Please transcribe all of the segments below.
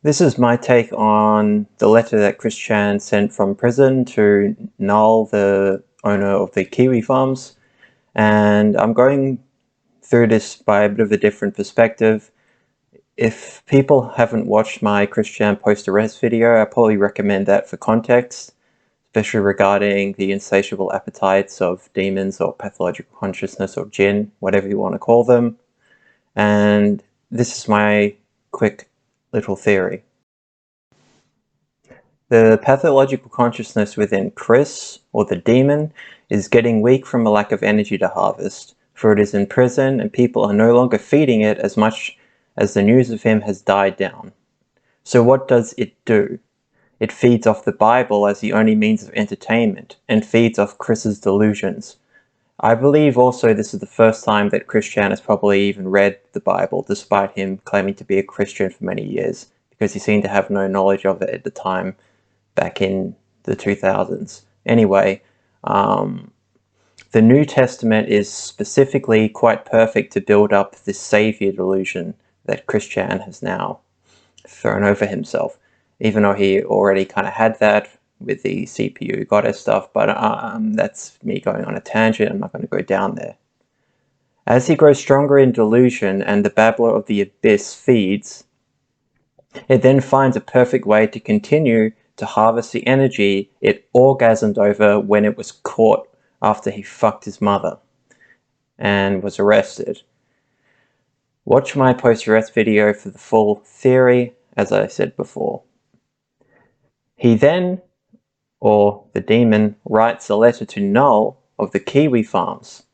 This is my take on the letter that Chris Chan sent from prison to Null, the owner of the KIWI Farms, and I'm going through this by a bit of a different perspective. If people haven't watched my Chris Chan post-arrest video, I probably recommend that for context, especially regarding the insatiable appetites of demons or pathological consciousness or jinn, whatever you want to call them. And this is my quick little theory. The pathological consciousness within Chris, or the demon, is getting weak from a lack of energy to harvest, for it is in prison and people are no longer feeding it as much as the news of him has died down. So what does it do? It feeds off the Bible as the only means of entertainment, and feeds off Chris's delusions. I believe also this is the first time that Chris Chan has probably even read the Bible, despite him claiming to be a Christian for many years, because he seemed to have no knowledge of it at the time, back in the 2000s. Anyway, the New Testament is specifically quite perfect to build up this savior delusion that Chris Chan has now thrown over himself, even though he already kind of had that with the CPU goddess stuff, but that's me going on a tangent. I'm not going to go down there. As he grows stronger in delusion and the babbler of the abyss feeds, it then finds a perfect way to continue to harvest the energy it orgasmed over when it was caught after he fucked his mother and was arrested. Watch my post-arrest video for the full theory, as I said before. He then, or the demon, writes a letter to Null of the KIWI Farms,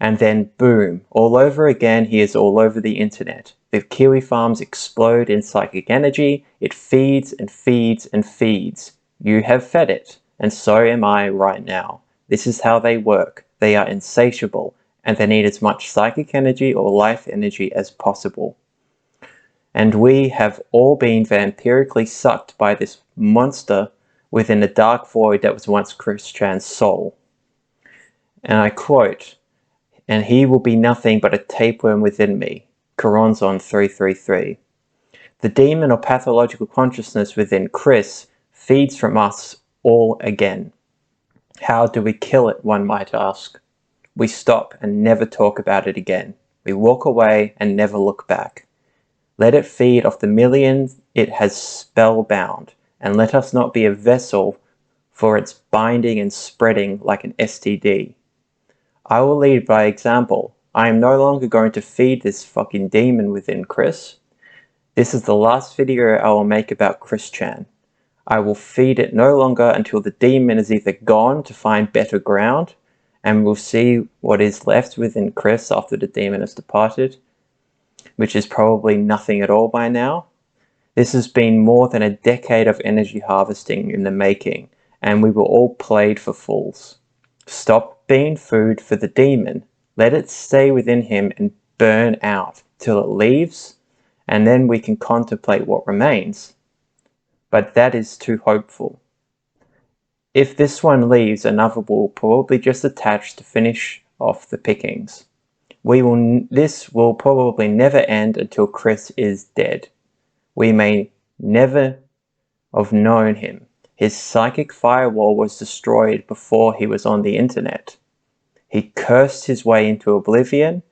and then boom, all over again he is all over the internet. The KIWI Farms explode in psychic energy, it feeds and feeds and feeds. You have fed it, and so am I right now. This is how they work. They are insatiable, and they need as much psychic energy or life energy as possible. And we have all been vampirically sucked by this monster within the dark void that was once Chris Chan's soul. And I quote, "And he will be nothing but a tapeworm within me." Coronzon 333. The demon or pathological consciousness within Chris feeds from us all again. How do we kill it, one might ask? We stop and never talk about it again. We walk away and never look back. Let it feed off the millions it has spellbound, and let us not be a vessel for its binding and spreading like an STD. I will lead by example. I am no longer going to feed this fucking demon within Chris. This is the last video I will make about Chris Chan. I will feed it no longer until the demon is either gone to find better ground, and we'll see what is left within Chris after the demon has departed, which is probably nothing at all by now. This has been more than a decade of energy harvesting in the making, and we were all played for fools. Stop being food for the demon. Let it stay within him and burn out till it leaves, and then we can contemplate what remains. But that is too hopeful. If this one leaves, another will probably just attach to finish off the pickings. This will probably never end until Chris is dead. We may never have known him. His psychic firewall was destroyed before he was on the internet. He cursed his way into oblivion,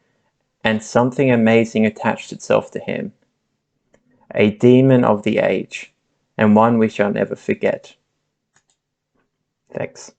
and something amazing attached itself to him. A demon of the age, and one we shall never forget. Thanks.